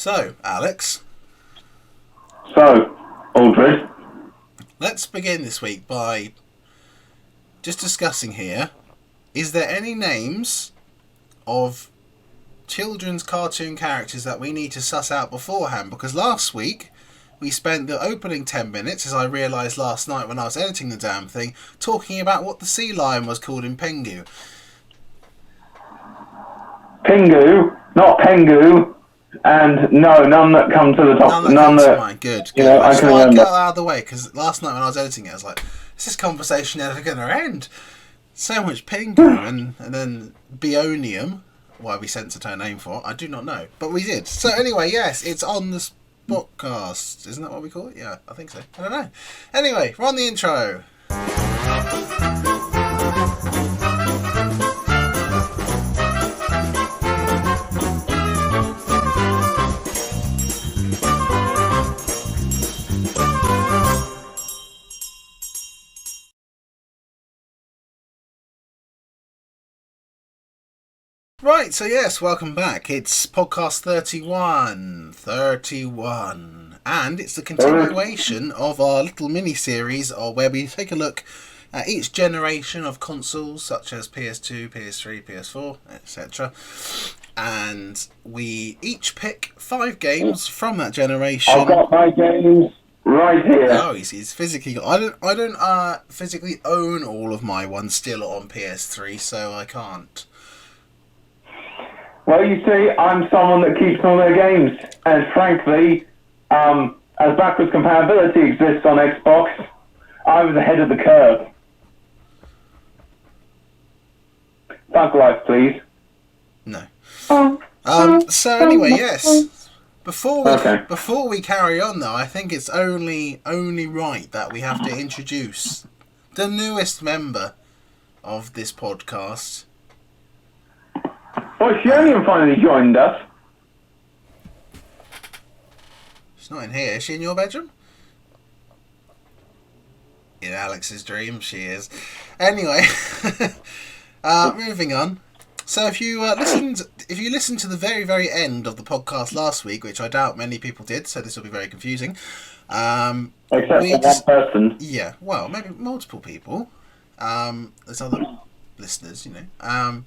So, Alex. So, Aldred. Let's begin this week by just discussing here, is there any names of children's cartoon characters that we need to suss out beforehand? Because last week we spent the opening 10 minutes, as I realised last night when I was editing the damn thing, talking about what the sea lion was called in Pingu. Pingu, not Pengu, and no, none that come to the top. None that mind. Good. You know, I can I'll remember. get that out of the way, because last night when I was editing it, I was like, is this conversation ever going to end? So much Pingu, and then Bionium, why we censored her name for, I do not know. But we did. So anyway, yes, it's on the Spotcast. Isn't that what we call it? Yeah, I think so. I don't know. Anyway, run the intro. Right, so yes, welcome back. It's podcast 31, and it's the continuation of our little mini-series where we take a look at each generation of consoles, such as PS2, PS3, PS4, etc. And we each pick 5 games from that generation. I've got my games right here. Oh, he's physically... I don't physically own all of my ones still on PS3, so I can't. Well, you see, I'm someone that keeps all their games, and frankly, as backwards compatibility exists on Xbox, I was ahead of the curve. Thug life, please. No. So anyway, yes. Before we carry on, though, I think it's only right that we have to introduce the newest member of this podcast. Well, Shirley finally joined us. She's not in here. Is she in your bedroom? In Alex's dream, she is. Anyway, moving on. So if you listened to the very, very end of the podcast last week, which I doubt many people did, so this will be very confusing. Except for one person. Yeah, well, maybe multiple people. There's other listeners, you know.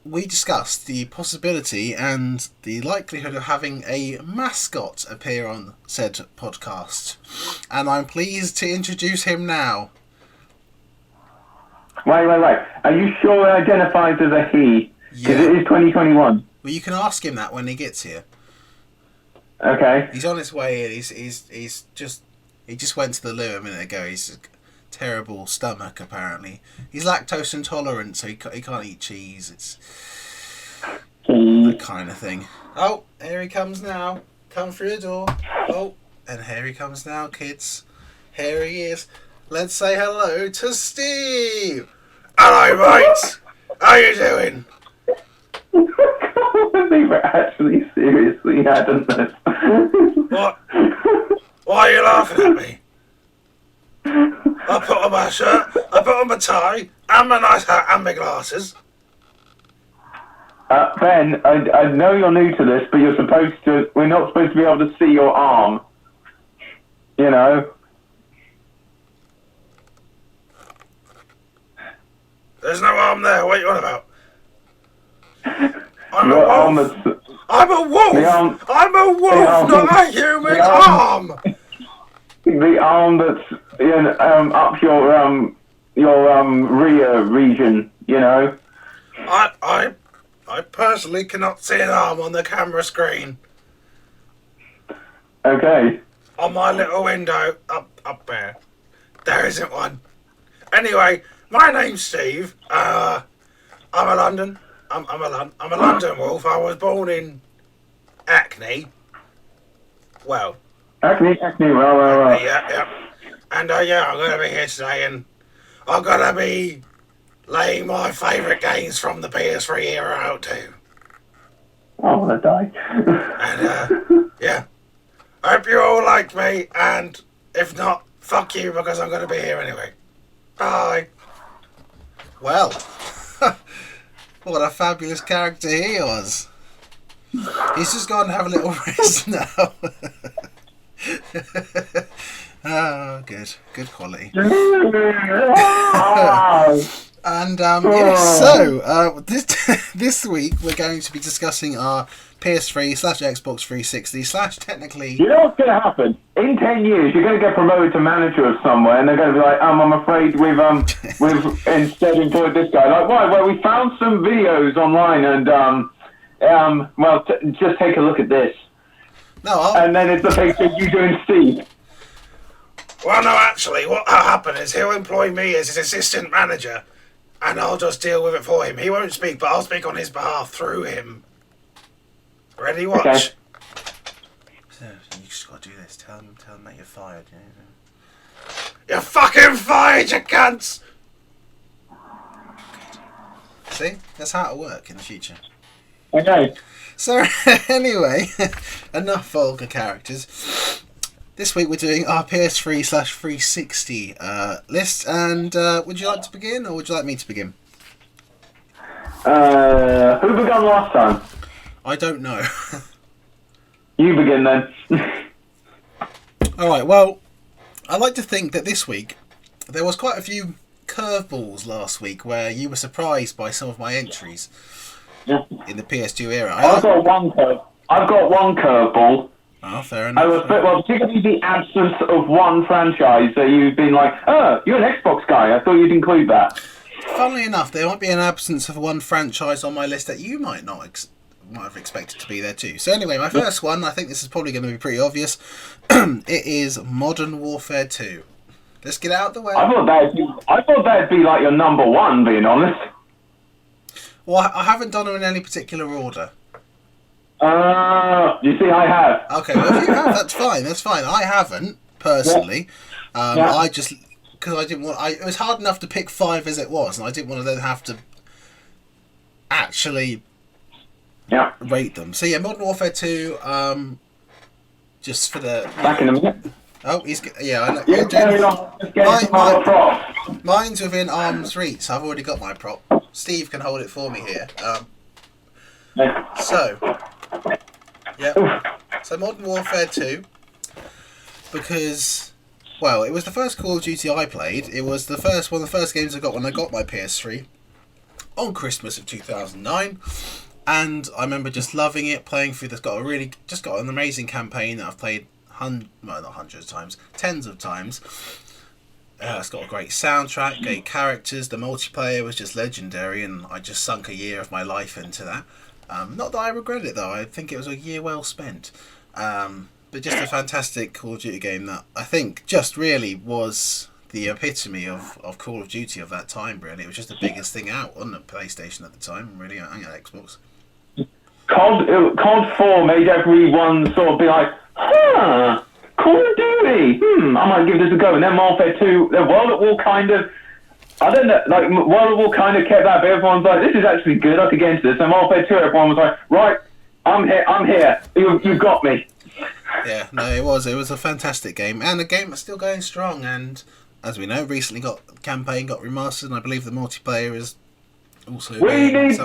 We discussed the possibility and the likelihood of having a mascot appear on said podcast. And I'm pleased to introduce him now. Wait. Are you sure it identifies as a he? Because it is 2021. Well, you can ask him that when he gets here. Okay. He's on his way in. He just went to the loo a minute ago. He's terrible stomach, apparently. He's lactose intolerant, so he can't eat cheese. It's that kind of thing. Oh, here he comes now. Come through the door. Oh, and here he comes now, kids. Here he is. Let's say hello to Steve. Hello, mate. How you doing? They were actually seriously hadn't this. What? Why are you laughing at me? I put on my shirt, I put on my tie, and my nice hat, and my glasses. Ben, I know you're new to this, but we're not supposed to be able to see your arm. You know? There's no arm there, what are you on about? I'm a wolf! I'm a wolf! I'm a wolf, not a human arm! The arm that's up your rear region, you know. I personally cannot see an arm on the camera screen. Okay. On my little window up there, there isn't one. Anyway, my name's Steve. I'm a London wolf. I was born in Hackney. Well. Hackney, well. Yeah. And I'm going to be here today, and I'm going to be laying my favourite games from the PS3 era out too. I want to die. And, yeah. I hope you all like me, and if not, fuck you, because I'm going to be here anyway. Bye. Well, what a fabulous character he was. He's just gone to have a little rest now. Oh, good quality. And yes, so this week we're going to be discussing our PS3/Xbox 360 / technically. You know what's going to happen? In 10 years, you're going to get promoted to manager of somewhere, and they're going to be like, I'm afraid we've instead employed this guy. Like, why? Well, we found some videos online, and just take a look at this. And then it's a picture of you doing Steve. Well, no, actually, what will happen is he'll employ me as his assistant manager, and I'll just deal with it for him. He won't speak, but I'll speak on his behalf through him. Ready? Watch. Okay. So, you just got to do this. Tell him that you're fired. You're fucking fired, you cunts! See? That's how it'll work in the future. Okay. So, anyway, enough vulgar characters. This week we're doing our PS3/360 list, and would you like to begin, or would you like me to begin? Who began last time? I don't know. You begin then. Alright, well, I like to think that this week there was quite a few curveballs last week where you were surprised by some of my entries in the PS2 era. I've got one curveball. Oh, fair enough. Particularly the absence of one franchise that you've been like, oh, you're an Xbox guy. I thought you'd include that. Funnily enough, there might be an absence of one franchise on my list that you might have expected to be there too. So anyway, my first one, I think this is probably going to be pretty obvious. It is Modern Warfare 2. Let's get out of the way. I thought that'd be like your number one, being honest. Well, I haven't done them in any particular order. You see, I have. Okay, well, if you have, that's fine. I haven't, personally. I just... Because I didn't want... it was hard enough to pick 5 as it was, and I didn't want to then have to actually rate them. So yeah, Modern Warfare 2, just for the... Back in a minute. Oh, he's... Yeah, I know. Mine's within arm's reach, so I've already got my prop. Steve can hold it for me here. So Modern Warfare 2, because, well, it was the first Call of Duty I played. It was one of the first games I got when I got my PS3 on Christmas of 2009, and I remember just loving it, playing through. Got an amazing campaign that I've played not hundreds of times, tens of times. It's got a great soundtrack, great characters. The multiplayer was just legendary, and I just sunk a year of my life into that. Not that I regret it, though. I think it was a year well spent. But just a fantastic Call of Duty game that I think just really was the epitome of Call of Duty of that time, really. It was just the biggest thing out on the PlayStation at the time, really, and Xbox. COD 4 made everyone sort of be like, Call of Duty, I might give this a go. And then Warfare 2, World at War kind of... I don't know, like, World at War kind of kept that, but everyone's like, this is actually good, I could get into this. And Warfare 2, everyone was like, right, I'm here, you've got me. Yeah, no, it was a fantastic game, and a game that's still going strong, and as we know, recently campaign got remastered, and I believe the multiplayer is also we didn't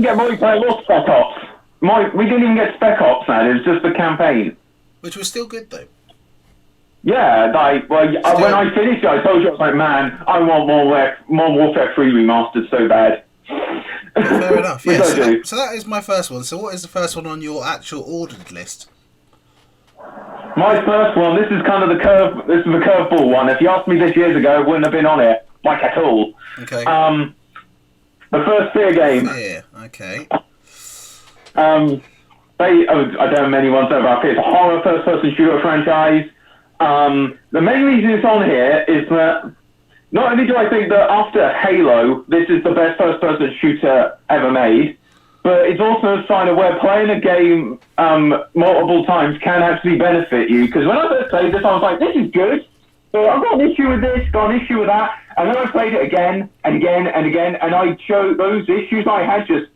get multiplayer or Spec Ops. We didn't even get Spec Ops, man, it was just the campaign. Which was still good, though. Yeah, when I finished it, I told you, I was like, man, I want more Warfare 3 remastered so bad. Fair enough, yeah. So that is my first one. So what is the first one on your actual ordered list? My first one, this is kind of the curveball one. If you asked me this years ago, it wouldn't have been on it, like at all. Okay. The first Fear game. Fear, okay. I don't have many ones over. It's a horror first-person shooter franchise. The main reason it's on here is that not only do I think that after Halo, this is the best first-person shooter ever made, but it's also a sign of where playing a game multiple times can actually benefit you. Because when I first played this, I was like, this is good, but I've got an issue with this, got an issue with that, and then I played it again and again and again, and I showed those issues I had just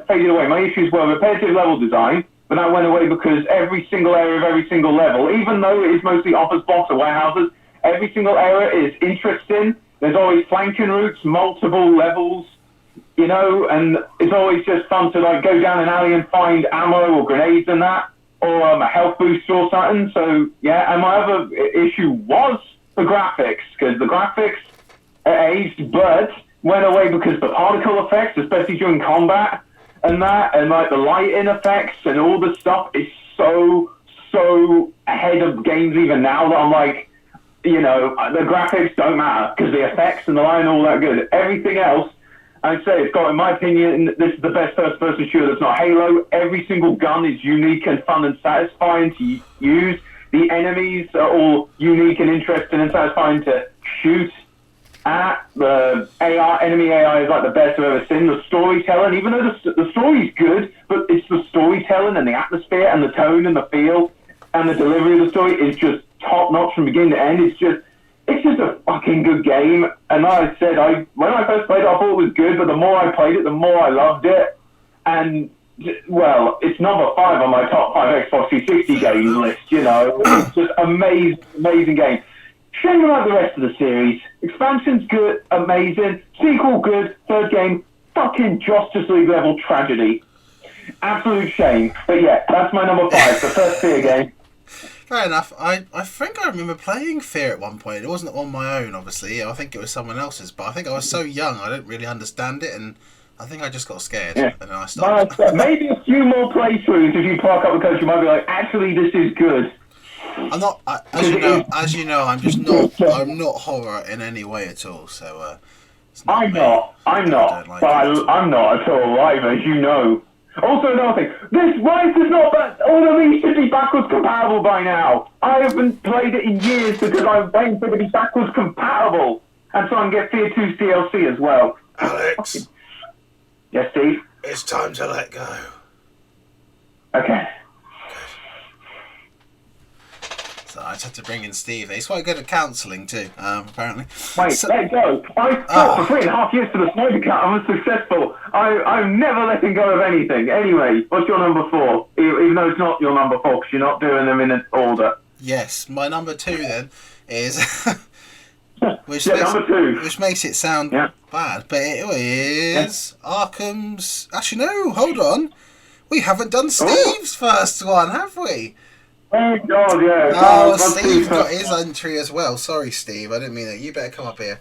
faded away. My issues were repetitive level design, but that went away because every single area of every single level, even though it is mostly office blocks or warehouses, every single area is interesting. There's always flanking routes, multiple levels, you know, and it's always just fun to like go down an alley and find ammo or grenades and that, or a health booster or something. So yeah, and my other issue was the graphics, because the graphics aged, but went away because the particle effects, especially during combat and that, and like the lighting effects and all the stuff is so ahead of games even now that I'm like, you know, the graphics don't matter because the effects and the lighting are all that good. Everything else, I'd say it's got, in my opinion, this is the best first-person shooter that's not Halo. Every single gun is unique and fun and satisfying to use. The enemies are all unique and interesting and satisfying to shoot at. The enemy AI is like the best I've ever seen. The storytelling, even though the story's good, but it's the storytelling and the atmosphere and the tone and the feel and the delivery of the story is just top-notch from beginning to end. It's just a fucking good game. And like I said, when I first played it, I thought it was good, but the more I played it, the more I loved it. And, well, it's number 5 on my top 5 Xbox 360 game list, you know. It's just amazing game. Shame about the rest of the series. Expansion's good, amazing. Sequel good. Third game, fucking Justice League level tragedy. Absolute shame. But yeah, that's my number 5, the first Fear game. Fair enough. I think I remember playing Fear at one point. It wasn't on my own, obviously. I think it was someone else's. But I think I was so young, I didn't really understand it, and I think I just got scared. Yeah. And then I stopped. Maybe a few more playthroughs if you park up the coast, you might be like, actually, this is good. I'm not. As you know, I'm just not. I'm not horror in any way at all. So. I'm not. I'm not at all either, as you know. Also, another thing, this Rise is not bad. All of these should be backwards compatible by now. I haven't played it in years because I'm waiting for it to be backwards compatible. And so I can get Fear 2's DLC as well. Alex. Yes, Steve? It's time to let go. Okay. So I just had to bring in Steve. He's quite good at counselling too, apparently. Wait, let go. I fought for 3.5 years for the Snyder Cut. I was successful. I'm never letting go of anything. Anyway, what's your number 4? Even though it's not your number 4, because you're not doing them in an order. Yes, my number 2 then is... number 2. Which makes it sound bad, but it is Arkham's... Actually, no, hold on. We haven't done Steve's first one, have we? Oh, God, yeah. Oh, Steve got his entry as well. Sorry, Steve. I didn't mean that. You better come up here.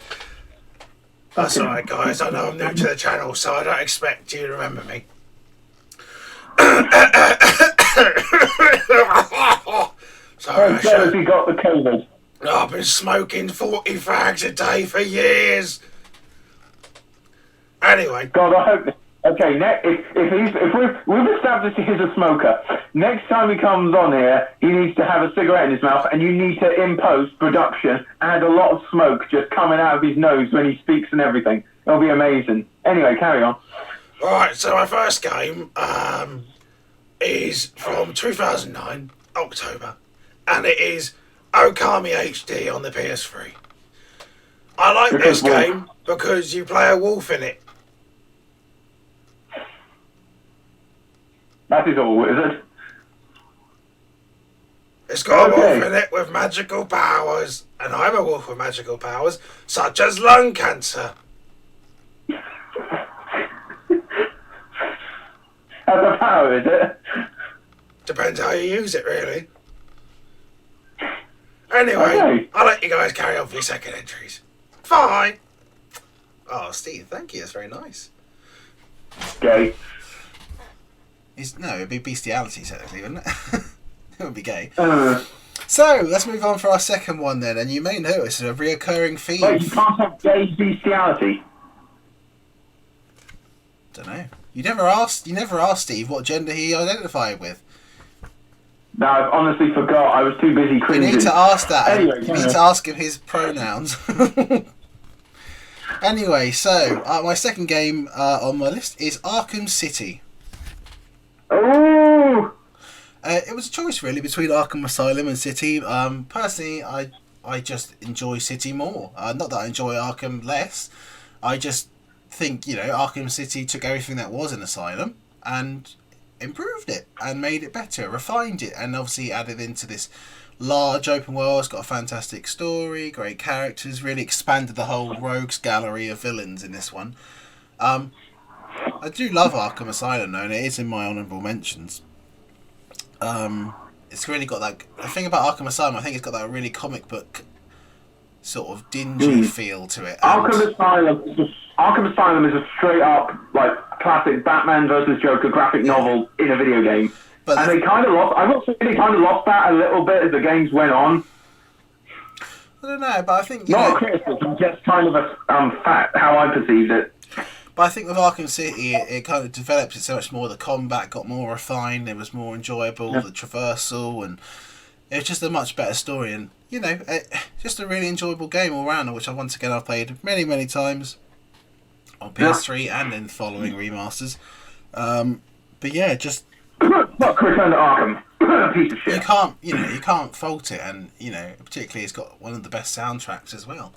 That's alright, guys. I know I'm new to the channel, so I don't expect you to remember me. Sorry, has he got the COVID? I've been smoking 40 fags a day for years. Anyway. God, I hope... Okay, if we've established he's a smoker, next time he comes on here, he needs to have a cigarette in his mouth, and you need to, in post-production, add a lot of smoke just coming out of his nose when he speaks and everything. It'll be amazing. Anyway, carry on. Alright, so my first game is from 2009, October, and it is Okami HD on the PS3. I like this game because you play a wolf in it. That is all, is it? It's got a wolf in it with magical powers, and I'm a wolf with magical powers, such as lung cancer. That's a power, is it? Depends how you use it, really. Anyway, I'll let you guys carry on for your second entries. Bye! Oh, Steve, thank you. That's very nice. Gay. No, it'd be bestiality, technically, wouldn't it? It would be gay. So, let's move on for our second one then, and you may notice a reoccurring theme. Wait, you can't have gay bestiality? Don't know. You never asked, Steve, what gender he identified with. No, I honestly forgot. I was too busy cringing. You need to ask that. Anyway, you need to ask him his pronouns. Anyway, so, my second game on my list is Arkham City. Oh! It was a choice really between Arkham Asylum and City. Personally, I just enjoy City more. Not that I enjoy Arkham less. I just think, Arkham City took everything that was an Asylum and improved it and made it better, refined it, and obviously added into this large open world. It's got a fantastic story, great characters, really expanded the whole rogues gallery of villains in this one. I do love Arkham Asylum though, and it is in my honourable mentions. It's really got that. The thing about Arkham Asylum, I think it's got that really comic book sort of dingy feel to it. Arkham Asylum is a straight up like classic Batman versus Joker graphic novel in a video game. And they kind of lost. I will say they kind of lost that a little bit as the games went on. I don't know, but I think not a criticism, just kind of a fact how I perceived it. But I think with Arkham City, it kind of developed it so much more. The combat got more refined. It was more enjoyable. The traversal, and it was just a much better story. And just a really enjoyable game all round, which I've played many, many times on PS3 and in following remasters. But yeah, just. Not Return to Arkham. Piece of shit. You can't fault it, and particularly it's got one of the best soundtracks as well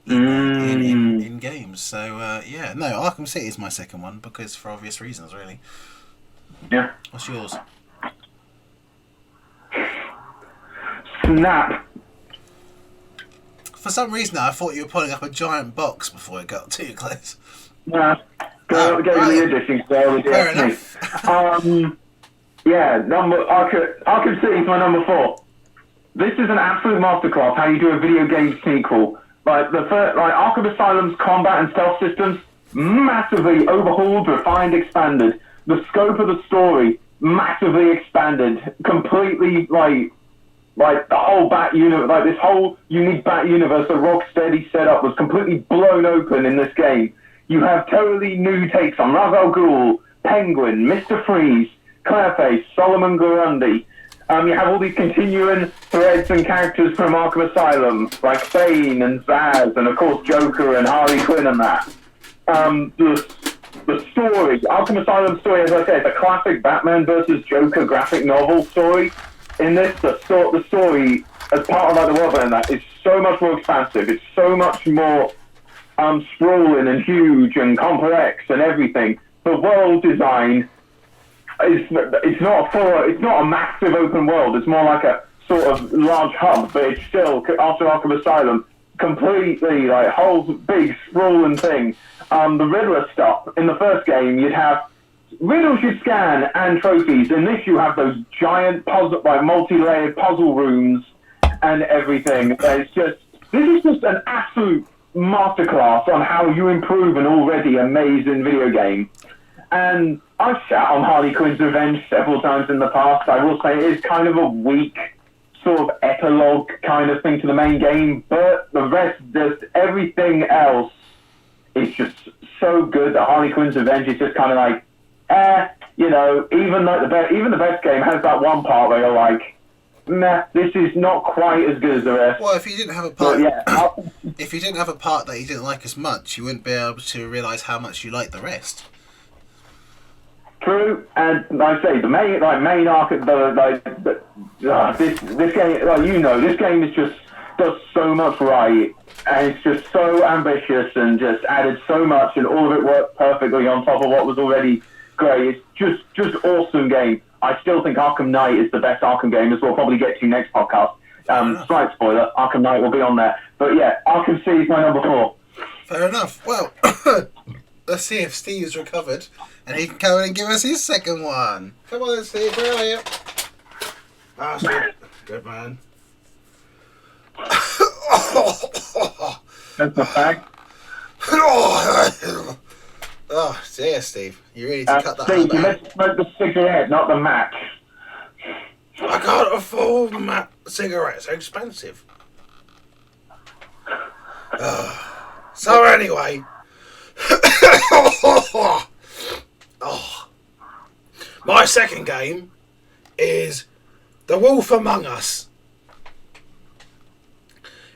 in games. So Arkham City is my second one because for obvious reasons, really. Yeah. What's yours? Snap. For some reason, I thought you were pulling up a giant box before it got too close. Nah. Go the edition, so fair enough. Arkham City is my number 4. This is an absolute masterclass how you do a video game sequel. Arkham Asylum's combat and stealth systems massively overhauled, refined, expanded. The scope of the story massively expanded, completely like the whole Bat universe, this whole unique Bat universe that Rocksteady set up was completely blown open in this game. You have totally new takes on Ra's al Ghul, Penguin, Mr. Freeze, Clareface, Solomon Grundy. You have all these continuing threads and characters from Arkham Asylum, like Bane and Zaz, and of course Joker and Harley Quinn and that. The story, Arkham Asylum story, as I said, it's a classic Batman versus Joker graphic novel story. In this, the story, as part of the world and that, is so much more expansive. It's so much more sprawling and huge and complex and everything. The world design it's not a massive open world. It's more like a sort of large hub, but it's still, after Arkham Asylum, completely whole big sprawling thing. The Riddler stuff in the first game, you'd have riddles you scan and trophies. In this, you have those giant puzzle, multi-layered puzzle rooms and everything. This is just an absolute masterclass on how you improve an already amazing video game. And I've sat on Harley Quinn's Revenge several times in the past. I will say it is kind of a weak sort of epilogue kind of thing to the main game, but the rest, just everything else is just so good that Harley Quinn's Revenge is just kind of even the best game has that one part where you're like, nah, this is not quite as good as the rest. Well, if you didn't have a part, if you didn't have a part that you didn't like as much, you wouldn't be able to realise how much you like the rest. True, and like I say, the main arc, this game, this game is just does so much right, and it's just so ambitious and just added so much, and all of it worked perfectly on top of what was already great. It's just awesome game. I still think Arkham Knight is the best Arkham game, as we'll probably get to next podcast. Slight spoiler, Arkham Knight will be on there, but yeah, Arkham City is my number 4. Fair enough. Well, let's see if Steve's recovered. And he can come in and give us his second one. Come on, Steve, where are you? Ah, Steve. Good man. That's the fact. Oh, dear, Steve. You really need to cut that Steve, out. you meant to smoke the cigarette, not the match. I can't afford cigarettes. They're expensive. So anyway... my second game is The Wolf Among Us.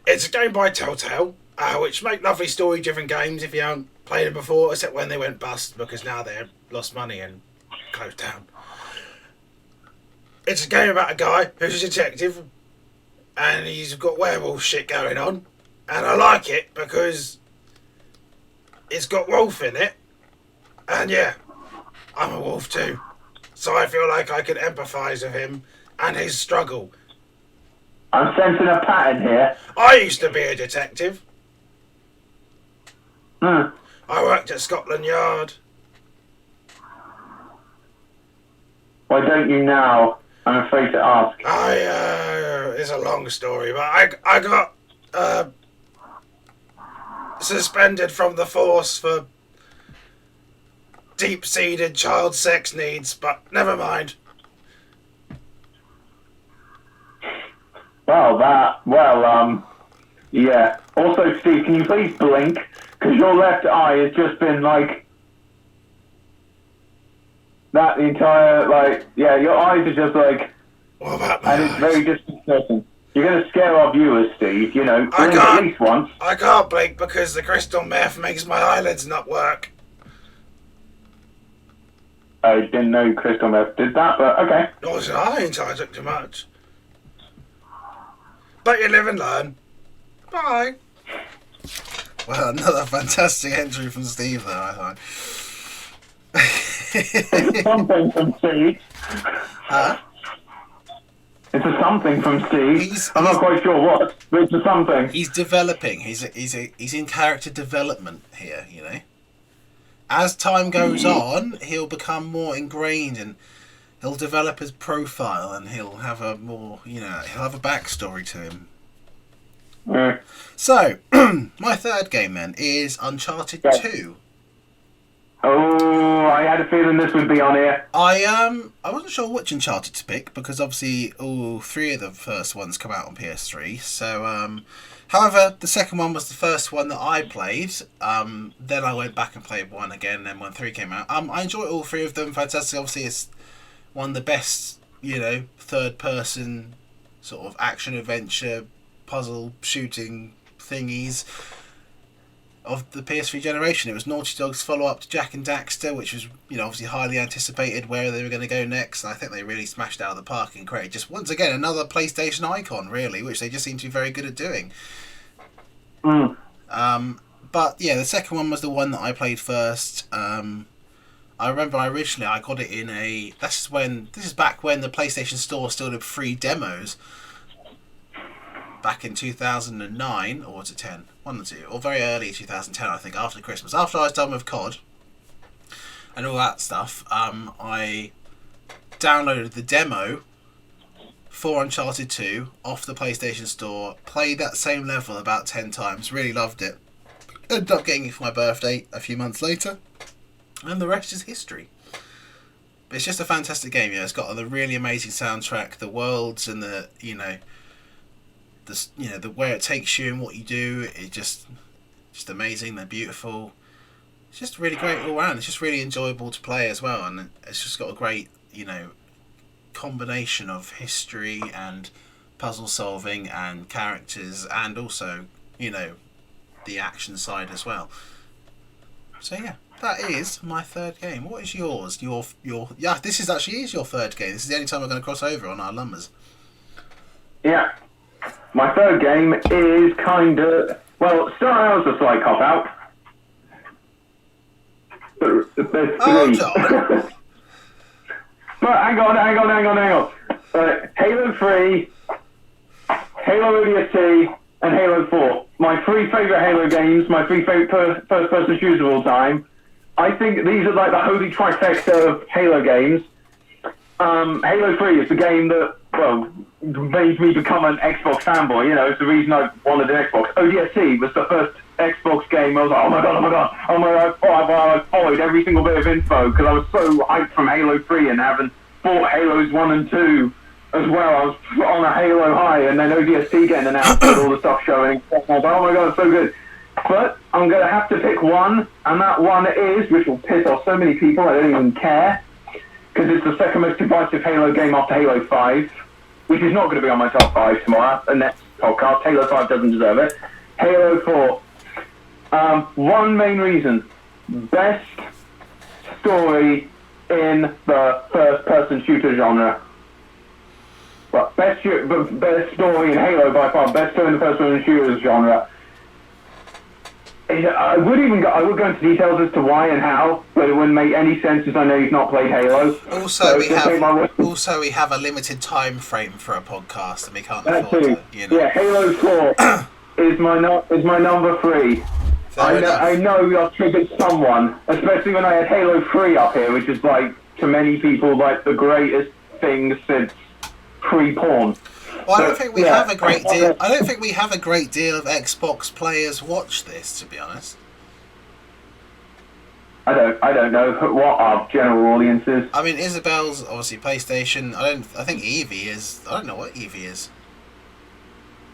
It's a game by Telltale, which make lovely story-driven games if you haven't played them before, except when they went bust, because now they've lost money and closed down. It's a game about a guy who's a detective, and he's got werewolf shit going on, and I like it because it's got wolf in it, and yeah, I'm a wolf too, so I feel like I can empathise with him and his struggle. I'm sensing a pattern here. I used to be a detective. I worked at Scotland Yard. Why don't you now? I'm afraid to ask. It's a long story, but I got suspended from the force for deep-seated child sex needs, but never mind. Yeah. Also, Steve, can you please blink? Because your left eye has just been like that the entire, your eyes are just like, What about my and it's eyes? very disconcerting. You're going to scare our viewers, Steve, you know, I blink at least once. I can't blink because the crystal meth makes my eyelids not work. I didn't know Crystal Meth did that, but okay. Nor did I until I took too much. But you live and learn. Bye. Well, another fantastic entry from Steve there, I It's something from Steve. Huh? It's a something from Steve. I'm not quite sure what, but it's a something. He's developing. He's in character development here, you know. As time goes on, he'll become more ingrained and he'll develop his profile and he'll have a more, he'll have a backstory to him. So, my third game then is Uncharted 2. Oh, I had a feeling this would be on here. I wasn't sure which Uncharted to pick because obviously all three of the first ones come out on PS3. So, however, the second one was the first one that I played. Then I went back and played 1 again. Then when 3 came out, I enjoyed all 3 of them. Fantastic. Obviously, it's one of the best, third-person sort of action adventure puzzle shooting thingies of the PS3 generation. It was Naughty Dog's follow-up to Jak and Daxter, which was, obviously highly anticipated where they were going to go next. And I think they really smashed it out of the park and created just, once again, another PlayStation icon, really, which they just seem to be very good at doing. But, yeah, the second one was the one that I played first. I remember I got it in this is back when the PlayStation Store still did free demos. Back in 2009, or was it 10? 1 or 2, or very early 2010, I think, after Christmas. After I was done with COD and all that stuff, I downloaded the demo for Uncharted 2 off the PlayStation Store, played that same level about 10 times, really loved it. Ended up getting it for my birthday a few months later, and the rest is history. But it's just a fantastic game, It's got a really amazing soundtrack, the worlds and the where it takes you and what you do, it's just amazing. They're beautiful. It's just really great all around. It's just really enjoyable to play as well, and it's just got a great combination of history and puzzle solving and characters, and also the action side as well. So yeah, that is my third game. What is yours? This is your third game. This is the only time we're going to cross over on our numbers. Yeah. My third game is kind of, start out as a slight cop-out. But there's 3. But hang on. Halo 3, Halo ODST, and Halo 4. My 3 favourite Halo games, my 3 favourite first-person shooters of all time. I think these are like the holy trifecta of Halo games. Halo 3 is the game that, made me become an Xbox fanboy. It's the reason I wanted an Xbox. ODST was the first Xbox game. I was like, oh my god. I followed every single bit of info because I was so hyped from Halo 3 and having bought Halos 1 and 2 as well. I was on a Halo high, and then ODST getting announced with all the stuff showing. I was like, oh my god, it's so good. But I'm going to have to pick one, and that one is, which will piss off so many people, I don't even care, because it's the second most divisive Halo game after Halo 5, which is not going to be on my top 5 tomorrow, the next podcast. Halo 5 doesn't deserve it. Halo 4. One main reason. Best story in the first-person shooter genre. Well, best story in Halo by far. Best story in the first-person shooter genre. I would go into details as to why and how, but it wouldn't make any sense as I know you've not played Halo. Also, we have a limited time frame for a podcast, and we can't afford to, Yeah, Halo 4 is my number 3. I know you've triggered someone, especially when I had Halo 3 up here, which is like, to many people, like the greatest thing since pre-porn. Well, I don't think we have a great deal. I don't think we have a great deal of Xbox players watch this, to be honest. I don't know what our general audience is. I mean, Isabel's obviously PlayStation. I think Evie is. I don't know what Evie is.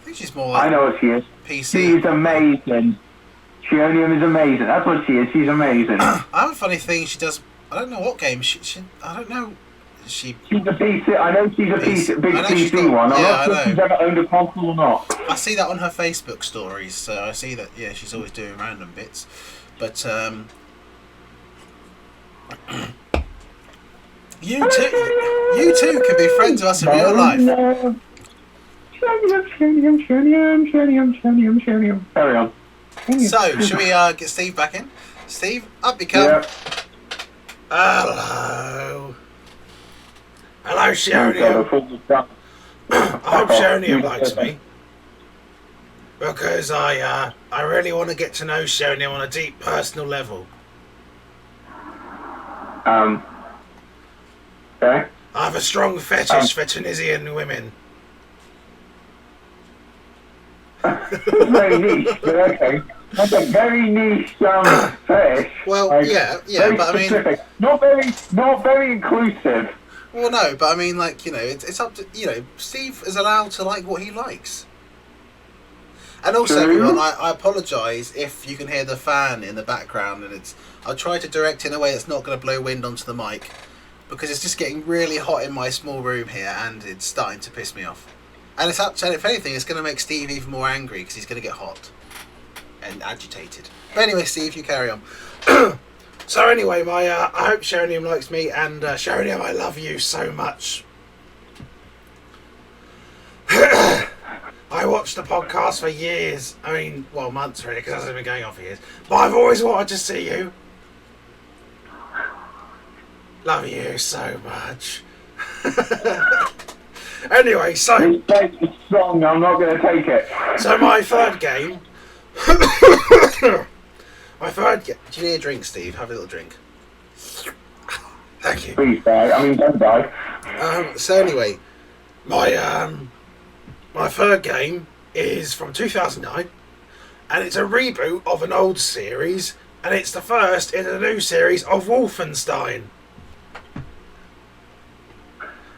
I think she's more like I know what she is. PC. She's amazing. Shionium is amazing. That's what she is. She's amazing. I have a funny thing. She does. I don't know what game she. I don't know. She's a PC. I know she's a big PC one. I'm not sure if she's ever owned a console or not. I see that on her Facebook stories. So I see that. Yeah, she's always doing random bits. But you two can be friends with us in real life. Carry on. So, should we get Steve back in? Steve, up you come. Yeah. Hello. Hello, Shionium. I hope Shionium likes me. Because I really want to get to know Shionium on a deep personal level. Okay. I have a strong fetish for Tunisian women. Very niche, but okay. That's a very niche fetish. Well, like, yeah, but specific. I mean, not very inclusive. Well, no, but I mean, like, you know, it's up to, you know, Steve is allowed to like what he likes. And also, everyone, I apologise if you can hear the fan in the background, and I'll try to direct it in a way that's not going to blow wind onto the mic, because it's just getting really hot in my small room here, and it's starting to piss me off. And it's and if anything, it's going to make Steve even more angry, because he's going to get hot and agitated. But anyway, Steve, you carry on. So anyway, I hope Shionium likes me, and Shionium, I love you so much. I watched the podcast for years. I mean, well, months really, because it hasn't been going on for years. But I've always wanted to see you. Love you so much. Anyway, so... It's strong, I'm not going to take it. So my third game... My third game... Do you need a drink, Steve? Have a little drink. Thank you. Please die. I mean, don't die. So anyway... My third game is from 2009, and it's a reboot of an old series, and it's the first in a new series of Wolfenstein.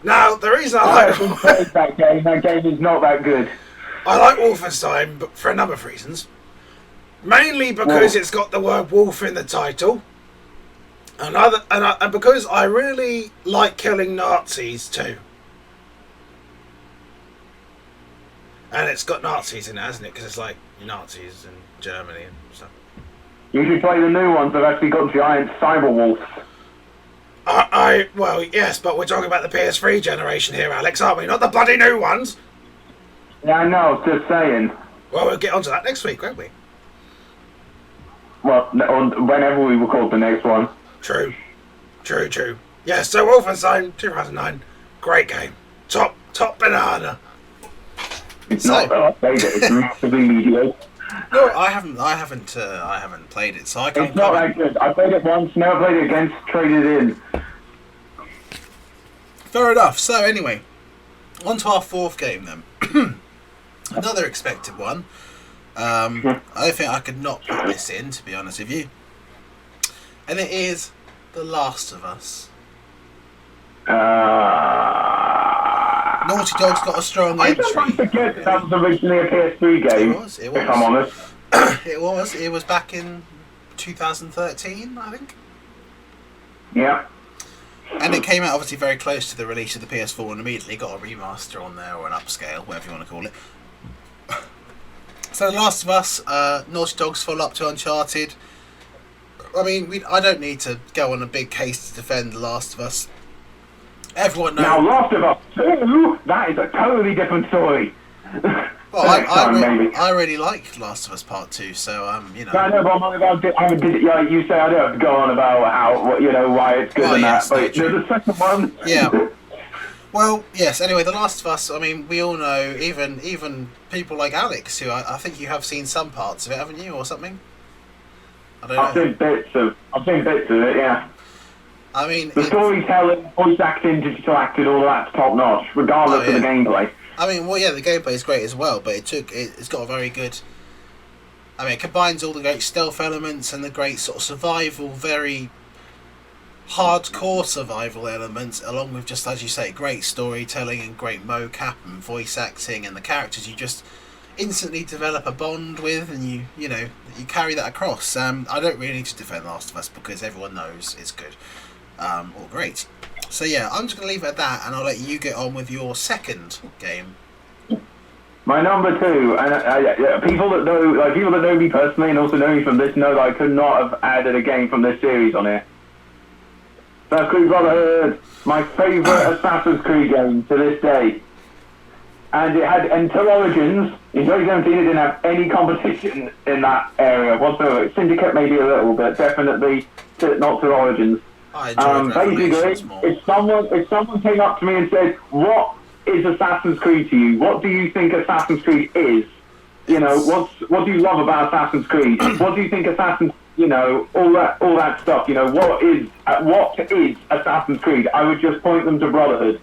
Now, the reason I haven't played that game is not that good. I like Wolfenstein but for a number of reasons. Mainly because it's got the word wolf in the title, and because I really like killing Nazis too. And it's got Nazis in it, hasn't it? Because it's like Nazis in Germany and stuff. You should play the new ones. They've actually got giant cyber wolves. Well, yes, but we're talking about the PS3 generation here, Alex, aren't we? Not the bloody new ones. Yeah, I know. Just saying. Well, we'll get onto that next week, won't we? Well, whenever we record the next one. True. Yeah, so Wolfenstein 2009, great game. Top banana. It's not that I played it. It's massively mediocre. No, I haven't played it, so I can't. It's not that good. I played it once, never played it again, traded it in. Fair enough. So anyway, on to our fourth game then. Another expected one. I don't think I could not put this in, to be honest with you. And it is The Last of Us. Naughty Dog's got a strong entry. I sometimes forget that was originally a PS3 game. It was. If I'm honest. It was back in 2013, I think. Yeah. And it came out obviously very close to the release of the PS4 and immediately got a remaster on there, or an upscale, whatever you want to call it. So The Last of Us, Naughty Dog's follow-up to Uncharted. I mean, I don't need to go on a big case to defend The Last of Us. Everyone knows. Now, Last of Us 2, that is a totally different story. Well, I really like Last of Us Part 2, so, you know. I know, but you say I don't have to go on about why it's good and yes, that, but there's a second one. Yeah. Well, yes, anyway, The Last of Us, I mean, we all know, even people like Alex, who I think you have seen some parts of it, haven't you, or something? I don't I've know. seen bits of it. Yeah. I mean, The storytelling, voice acting, digital acting, all of that's top notch, regardless of the gameplay. I mean, well, yeah, the gameplay is great as well, but it's got a very good. I mean, it combines all the great stealth elements and the great sort of survival, very hardcore survival elements, along with, just as you say, great storytelling and great mocap and voice acting, and the characters you just instantly develop a bond with, and you know you carry that across. I don't really need to defend Last of Us because everyone knows it's good or great. So yeah, I'm just going to leave it at that, and I'll let you get on with your second game. My number 2, and people that know me personally and also know me from this know that I could not have added a game from this series on here. Assassin's Creed Brotherhood, my favourite Assassin's Creed game to this day. And it had, until Origins, in 2017 it didn't have any competition in that area whatsoever. Syndicate maybe a little, but definitely not to Origins. I enjoyed Revelations more. If someone came up to me and said, "What is Assassin's Creed to you? What do you think Assassin's Creed is? You know, what do you love about Assassin's Creed? What do you think Assassin's, you know, all that stuff? You know, what is Assassin's Creed?" I would just point them to Brotherhood.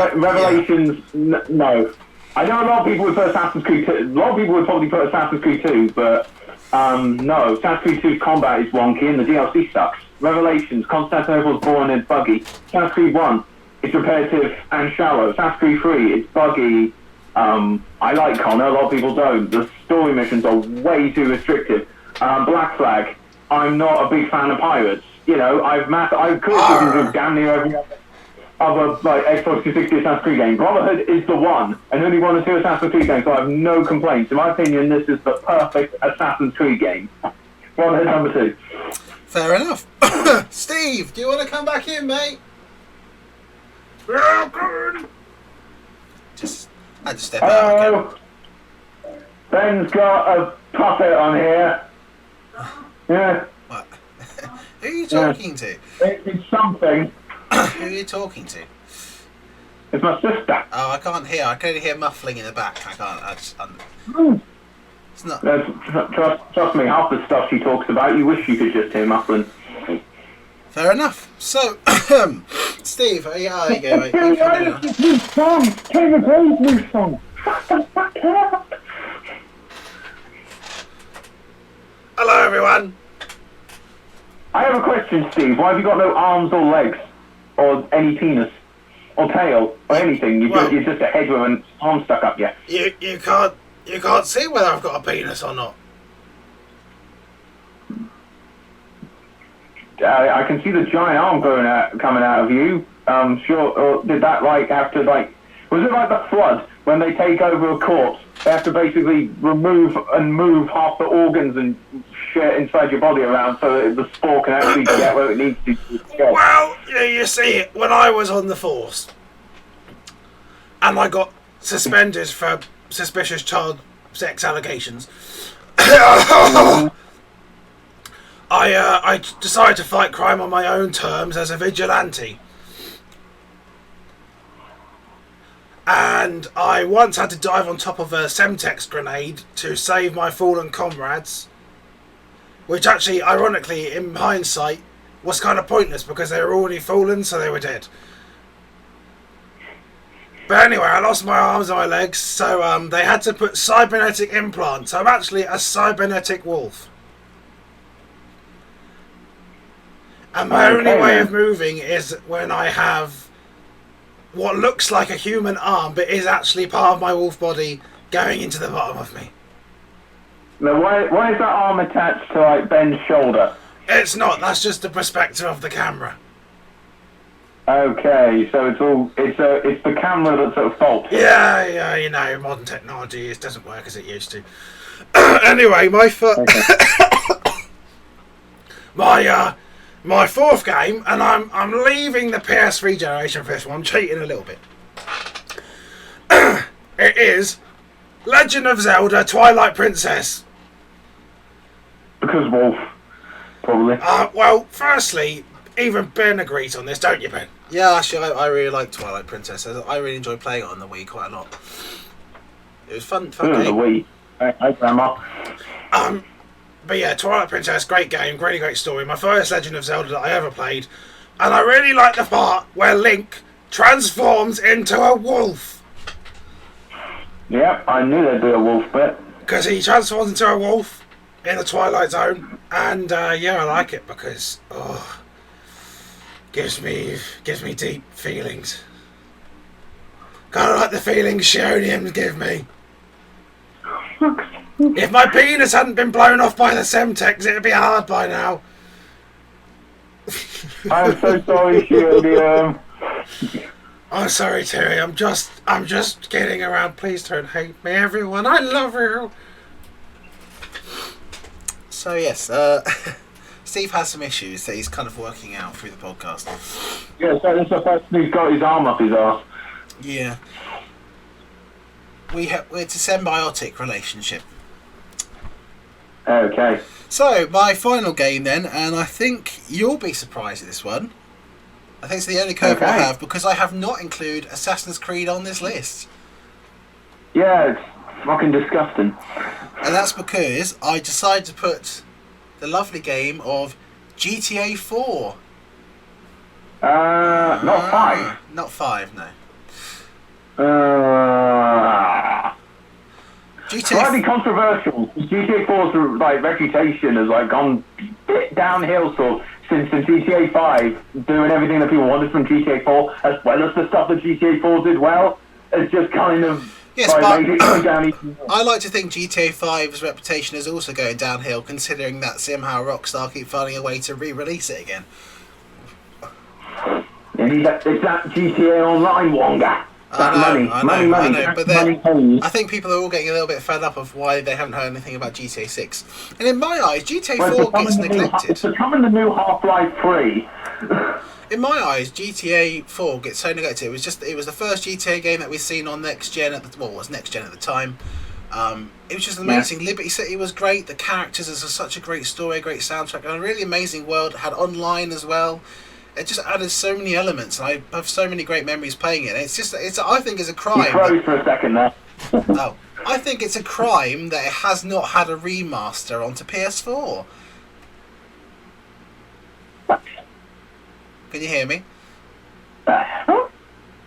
Revelations, no. I know a lot of people would put Assassin's Creed 2. A lot of people would probably put Assassin's Creed 2, but no. Assassin's Creed 2's combat is wonky and the DLC sucks. Revelations, Constantinople's boring and buggy. Assassin's Creed 1, it's repetitive and shallow. Assassin's Creed 3, it's buggy. I like Connor, a lot of people don't. The story missions are way too restrictive. Black Flag, I'm not a big fan of pirates. You know, I've criticisms of damn near every other like Xbox 360 Assassin's Creed game. Brotherhood is the one, and only one or two Assassin's Creed games, so I have no complaints. In my opinion, this is the perfect Assassin's Creed game. Brotherhood number 2. Fair enough. Steve, do you want to come back in, mate? I had to step out again. Ben's got a puppet on here. Yeah. What? Who are you talking to? It's something. Who are you talking to? It's my sister. Oh, I can't hear. I can only hear muffling in the back. I can't. It's not. Trust me, half the stuff she talks about, you wish you could just hear muffling. Fair enough. So, Steve, there you go, mate. You come in now. Hello, everyone. I have a question, Steve. Why have you got no arms or legs? Or any penis? Or tail? Or anything? You're just a head with an arm stuck up, yeah? You can't see whether I've got a penis or not. I can see the giant arm coming out of you. Sure. Or did that have to was it like the Flood when they take over a corpse? They have to basically remove and move half the organs and shit inside your body around so that the spore can actually get where it needs to. Well, you see, when I was on the force, and I got suspended for suspicious child sex allegations, I decided to fight crime on my own terms as a vigilante. And I once had to dive on top of a Semtex grenade to save my fallen comrades, which actually, ironically, in hindsight, was kind of pointless because they were already fallen, so they were dead. But anyway, I lost my arms and my legs, so they had to put cybernetic implants. I'm actually a cybernetic wolf. And my only way of moving is when I have what looks like a human arm, but is actually part of my wolf body going into the bottom of me. Now, why is that arm attached to Ben's shoulder? It's not. That's just the perspective of the camera. Okay, so it's the camera that's at fault. Yeah, you know, modern technology doesn't work as it used to. Anyway, my my fourth game, and I'm leaving the PS3 generation for this one. I'm cheating a little bit. It is Legend of Zelda: Twilight Princess. Because Wolf, probably. Well, firstly, even Ben agrees on this, don't you, Ben? Yeah, actually, I really like Twilight Princess. I really enjoyed playing it on the Wii quite a lot. It was fun game. The Wii. Hi, Grandma. But yeah, Twilight Princess, great game, really great story. My first Legend of Zelda that I ever played. And I really like the part where Link transforms into a wolf. Yep, I knew there'd be a wolf bit. Because he transforms into a wolf in the Twilight Zone. And yeah, I like it because, gives me deep feelings. Kind of like the feelings Shioniums give me. If my penis hadn't been blown off by the Semtex, it'd be hard by now. I'm so sorry, Shionium. I'm sorry, Terry. I'm just kidding around. Please don't hate me, everyone. I love you. So yes, Steve has some issues that he's kind of working out through the podcast. Yeah, so this is the first time he's got his arm up his arse. Yeah. It's a symbiotic relationship. Okay. So, my final game then, and I think you'll be surprised at this one. I think it's the only curve I have, because I have not included Assassin's Creed on this list. Yeah, it's fucking disgusting. And that's because I decided to put the lovely game of GTA 4. Not 5. Not 5, no. Slightly controversial. GTA 4's like reputation has like gone a bit downhill sort of since the GTA 5 doing everything that people wanted from GTA 4, as well as the stuff that GTA 4 did well. It's just kind of made it go down even more. I like to think GTA 5's reputation is also going downhill, considering that somehow Rockstar keep finding a way to re-release it again. It's that GTA Online Wonga. I know, but money. I think people are all getting a little bit fed up of why they haven't heard anything about GTA 6. And in my eyes, GTA 4 gets neglected. It's becoming the new Half-Life 3. In my eyes, GTA 4 gets so neglected. It was the first GTA game that we've seen on next gen it was next gen at the time. It was just amazing. Yeah. Liberty City was great. The characters is such a great story, great soundtrack, and a really amazing world. It had online as well. It just added so many elements, and I have so many great memories playing it. I think it's a crime. You froze for a second there. No, I think it's a crime that it has not had a remaster onto PS4. Can you hear me? Yeah,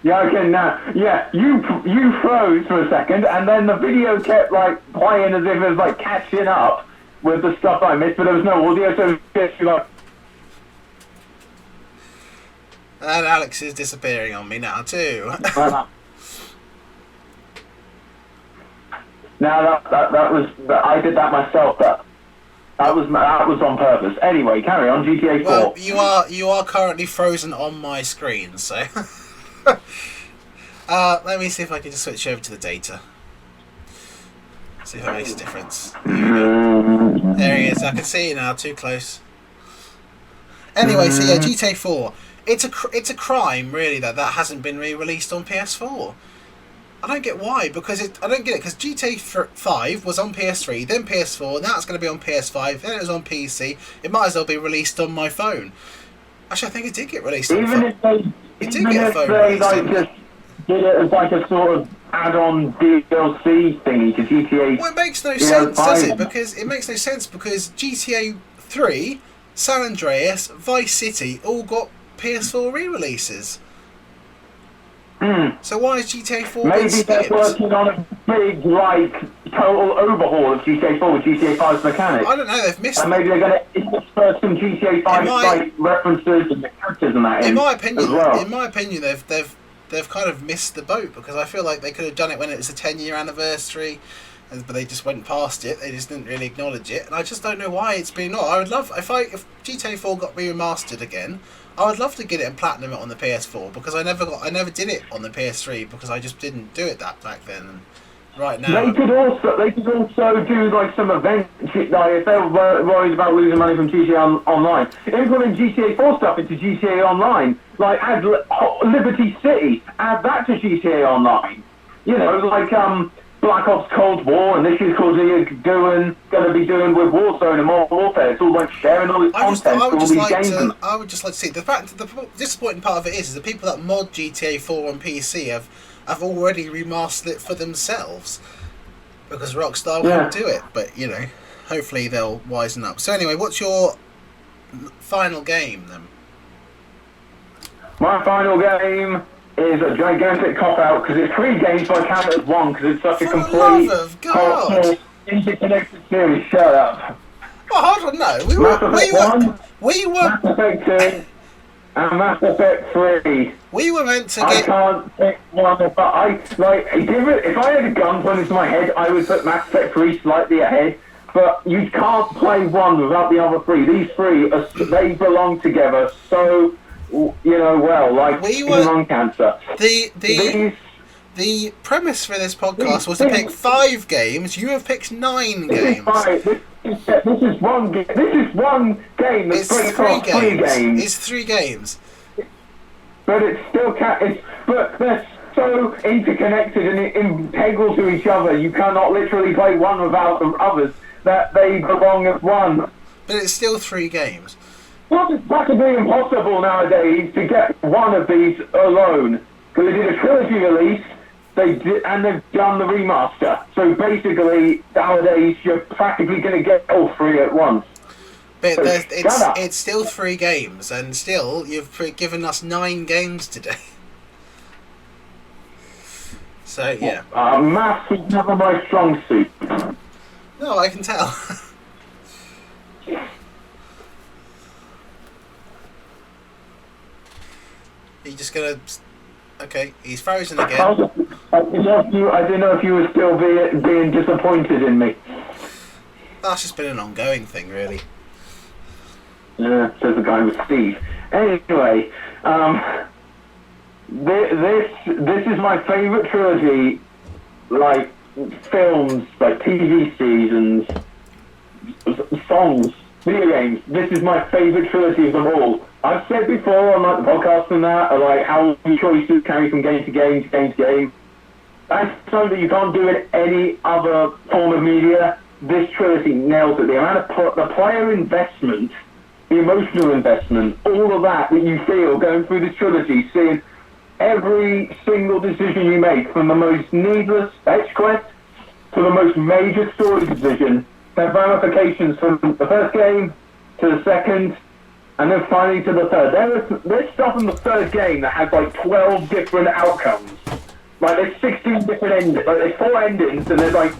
okay, now. Yeah, you froze for a second, and then the video kept like playing as if it was like catching up with the stuff I missed, but there was no audio, so it's like. And Alex is disappearing on me now too. Now that was I did that myself. That was on purpose. Anyway, carry on. GTA 4. Well, you are currently frozen on my screen, so let me see if I can just switch over to the data. See if it makes a difference. There he is. I can see you now. Too close. Anyway, so yeah, GTA 4. It's a crime, really, that hasn't been re-released on PS4. I don't get why, because GTA 5 was on PS3, then PS4, now it's going to be on PS5, then it was on PC. It might as well be released on my phone. Actually, I think it did get released on phone. It did get a phone release. Like just did it as like a sort of add-on DLC thingy to GTA. Well, it makes no sense, does it? Because it makes no sense because GTA 3, San Andreas, Vice City all got PS4 re-releases. So why is GTA 4 maybe being skipped? They're working on a big, like, total overhaul of GTA 4 with GTA 5's mechanics. I don't know, they've missed. And maybe they're going to intersperse some GTA 5 like references and the characters and that. In my opinion, as well. they've kind of missed the boat, because I feel like they could have done it when it was a 10-year anniversary. But they just went past it. They just didn't really acknowledge it, and I just don't know why it's been not. I would love if GTA 4 got remastered again. I would love to get it and platinum it on the PS4, because I never did it on the PS3 because I just didn't do it that back then. And right now, they could also do like some event, like if they were worried about losing money from GTA Online, implement GTA 4 stuff into GTA Online. Like add Liberty City, add that to GTA Online. You know, like Black Ops Cold War, and this is going to be doing with Warzone and Modern Warfare. It's all like sharing all this content. I would just like to see the fact. The disappointing part of it is the people that mod GTA 4 on PC have already remastered it for themselves. Because Rockstar won't do it, but you know, hopefully they'll wisen up. So anyway, what's your final game then? My final game is a gigantic cop-out because it's 3 games, but I count it as one because it's such a complete, love of God, interconnected series. Shut up. Well, hold on, no. Mass Effect 1, we were Mass Effect 2, and Mass Effect 3. We were meant to I get. can't pick one, but if I had a gun pointed to my head, I would put Mass Effect 3 slightly ahead. But you can't play one without the other 3. These 3 they belong together. So like lung cancer. The premise for this podcast was to pick 5 games. You have picked 9 games. This is one game. This is one game that's It's 3 games. It's 3 games. But it's still but they're so interconnected and integral to each other. You cannot literally play one without the others. That they belong as one. But it's still 3 games. Well, it's practically impossible nowadays to get one of these alone. Because they did a trilogy release, and they've done the remaster. So basically, nowadays, you're practically going to get all 3 at once. But it's still 3 games, and still, you've given us 9 games today. So, yeah. Maths is never my strong suit. No, I can tell. You're just gonna... Okay, he's frozen again. I didn't know if you were still being disappointed in me. That's just been an ongoing thing, really. Yeah, says the guy with Steve. Anyway, this is my favourite trilogy, like films, like TV seasons, songs, video games. This is my favourite trilogy of them all. I've said before on the podcast and that, like how choices carry from game to game to game to game. That's something that you can't do in any other form of media. This trilogy nails it. The amount of the player investment, the emotional investment, all of that you feel going through this trilogy, seeing every single decision you make, from the most needless fetch quest to the most major story decision, have ramifications from the first game to the second, and then finally to the third. There's stuff in the third game that has like 12 different outcomes. Like there's 16 different endings. Like there's 4 endings, and there's like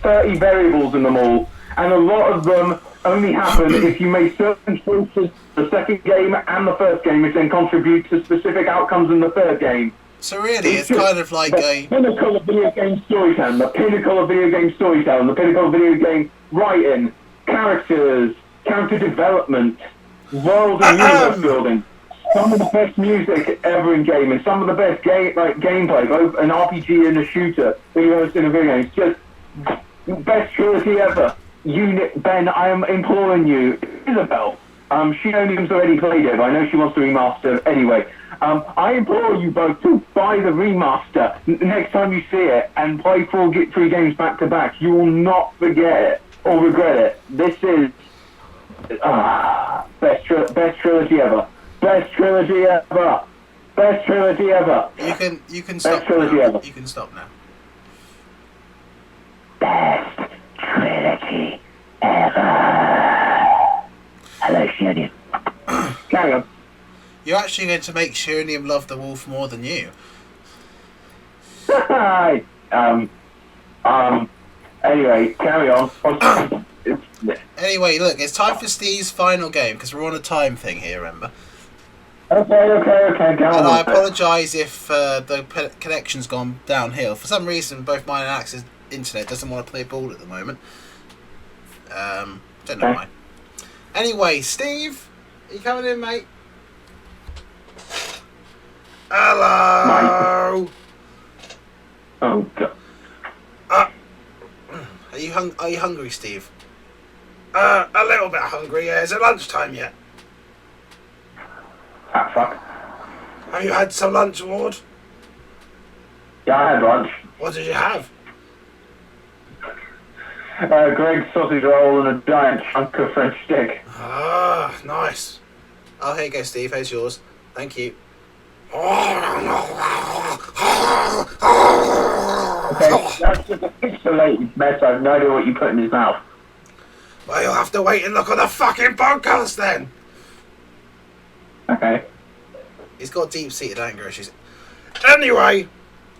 30 variables in them all, and a lot of them only happen if you make certain choices the second game and the first game, which then contribute to specific outcomes in the third game. So really, it's kind of like the pinnacle of video game storytelling, the pinnacle of video game storytelling, the pinnacle of video game writing, characters, character development, world and universe building. Some of the best music ever in gaming, some of the best gameplay, both an RPG and a shooter that you've ever seen in a video game. It's just best trilogy ever. Ben, I am imploring you, Isabel. She only has already played it, but I know she wants to remaster anyway. I implore you both to buy the remaster next time you see it and play 3 games back to back. You will not forget it or regret it. This is best trilogy ever. Best trilogy ever. Best trilogy ever. You can stop now. You can stop now. Best trilogy ever. Hello, Shunium. Carry on. You're actually going to make Shunium love the wolf more than you. Anyway, carry on. Anyway, look, it's time for Steve's final game, because we're on a time thing here, remember? Okay, go on. And I apologise if the connection's gone downhill. For some reason, both mine and Axe's internet doesn't want to play ball at the moment. Don't know why. Anyway, Steve, are you coming in, mate? Hello. Oh God. Are you hungry, Steve? A little bit hungry. Yeah, is it lunchtime yet? Ah, fuck. Have you had some lunch, Ward? Yeah, I had lunch. What did you have? Greg's sausage roll and a giant chunk of French stick. Ah, nice. Oh, here you go, Steve. Here's yours. Thank you. Okay, that's just a pixelated mess. I have no idea what you put in his mouth. Well, you'll have to wait and look on the fucking podcast then. Okay. He's got deep-seated anger issues. Anyway,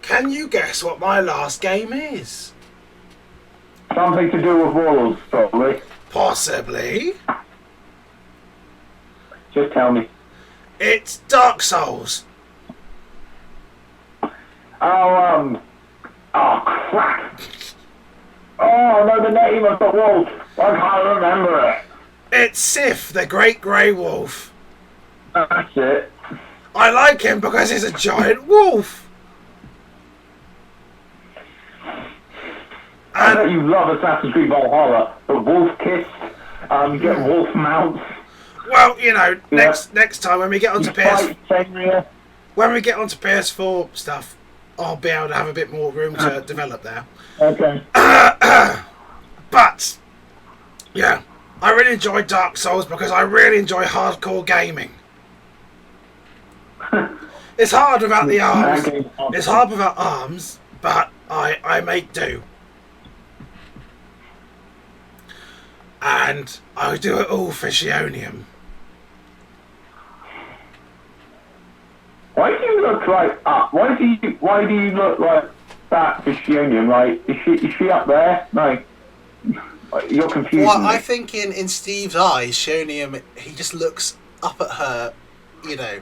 can you guess what my last game is? Something to do with walls, probably. Possibly. Just tell me. It's Dark Souls. Oh, crap. Oh, I know the name of the wolf. I can't remember it. It's Sif, the Great Grey Wolf. That's it. I like him because he's a giant wolf. I know you love Assassin's Creed Valhalla. The wolf kiss. You get wolf mounts. Well, you know, next time when we get onto when we get onto PS4 stuff, I'll be able to have a bit more room to develop there. Okay. But yeah, I really enjoy Dark Souls because I really enjoy hardcore gaming. It's hard without the arms. It's hard without arms, but I make do. And I do it all for Shionium. Why do you look like why do you look like that for Shionium? Like, is she up there? Like, you're confused. Well, I think in Steve's eyes, Shionium, he just looks up at her, you know,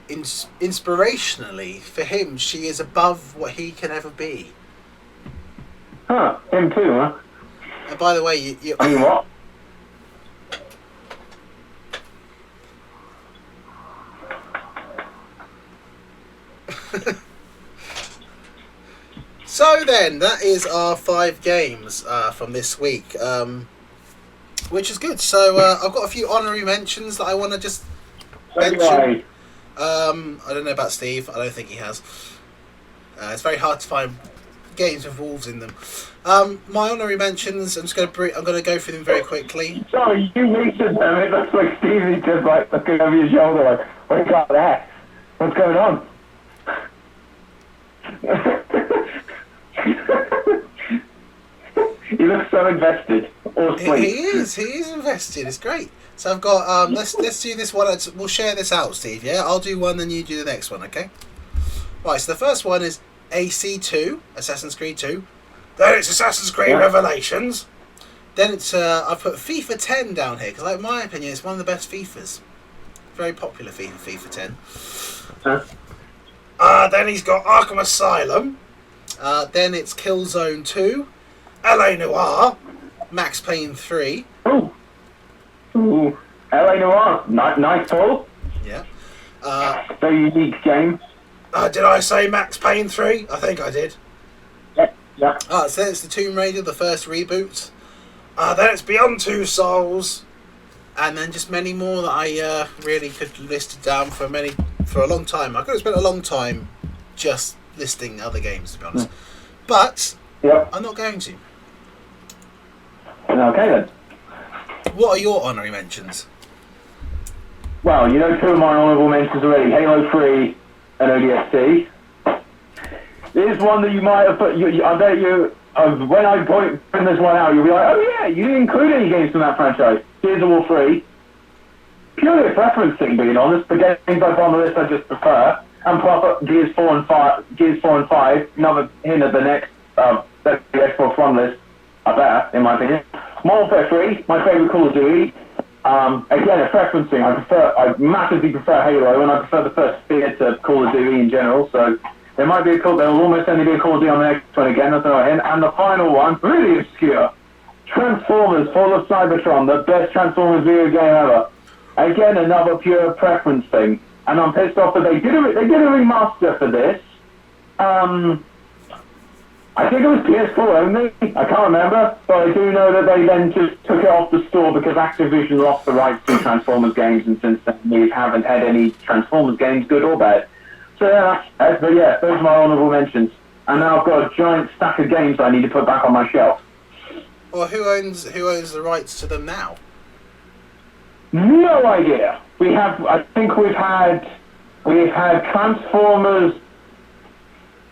inspirationally. For him, she is above what he can ever be. Huh? Him too, huh? And by the way, you I mean, what? So then, that is our 5 games from this week, which is good. So I've got a few honorary mentions that I want to just mention. I don't know about Steve. I don't think he has. It's very hard to find games with wolves in them. My honorary mentions. I'm going to go through them very quickly. Sorry, you mentioned them. It looks like Stevie's just like looking over your shoulder, like, what you got there? What's going on? He looks so invested. Or He is invested. It's great. So I've got let's do this one. We'll share this out, Steve. Yeah, I'll do one, then you do the next one. Okay. Right. So the first one is AC2, Assassin's Creed 2. Then it's Assassin's Creed Revelations. Then it's I've put FIFA 10 down here because, like, in my opinion, it's one of the best FIFAs. Very popular FIFA 10. Then he's got Arkham Asylum. Then it's Killzone 2, LA Noire. Max Payne 3. Ooh. LA Noire. Nice pull. Yeah. Very unique game. Did I say Max Payne 3? I think I did. Yeah. So then it's the Tomb Raider, the first reboot. Then it's Beyond Two Souls. And then just many more that I really could list down for a long time. I could have spent a long time just listing other games, to be honest. But I'm not going to. Okay then. What are your honorary mentions? Well, you know two of my honorable mentions already, Halo 3 and ODST. There's one that you might have put, I bet you, when I bring this one out, you'll be like, oh yeah, you didn't include any games from that franchise. Gears of War 3. Purely a preference thing, being honest. The games I put on the list I just prefer. And plus Gears 4 and 5, another hint at the next Xbox One list, are better, in my opinion. Modern Warfare 3, my favourite Call of Duty. Again, a preference thing. I massively prefer Halo, and I prefer the first Spear to Call of Duty in general, so there might be there will almost only be a Call of Duty on the next one again, that's another hint. And the final one, really obscure, Transformers Fall of Cybertron, the best Transformers video game ever. Again, another pure preference thing. And I'm pissed off that they did a remaster for this. I think it was PS4 only. I can't remember, but I do know that they then just took it off the store because Activision lost the rights to Transformers games, and since then we haven't had any Transformers games, good or bad. So those are my honourable mentions. And now I've got a giant stack of games I need to put back on my shelf. Well, who owns the rights to them now? No idea. I think we've had Transformers.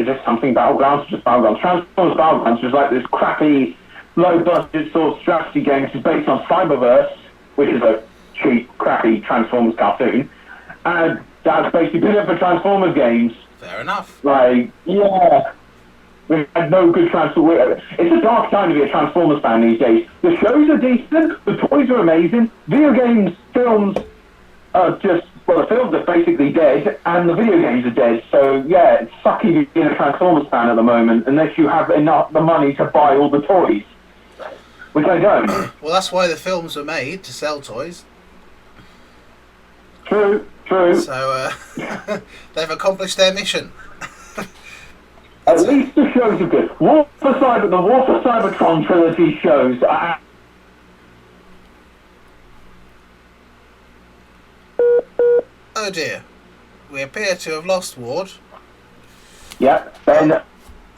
is this something Battlegrounds? Just Battlegrounds. Transformers Battlegrounds is like this crappy, low-budget sort of strategy game which is based on Cyberverse, which is a cheap, crappy Transformers cartoon. And that's basically been it for Transformers games. Fair enough. Like, yeah. We had no good Transformers. It's a dark time to be a Transformers fan these days. The shows are decent, the toys are amazing, video games, films are just, well, the films are basically dead, and the video games are dead. So, yeah, it's sucky being a Transformers fan at the moment, unless you have enough the money to buy all the toys. Which I don't. Well, that's why the films were made, to sell toys. True. So, they've accomplished their mission. At least the shows are good. The War for Cybertron trilogy shows are... Oh dear. We appear to have lost Ward. Yeah, then...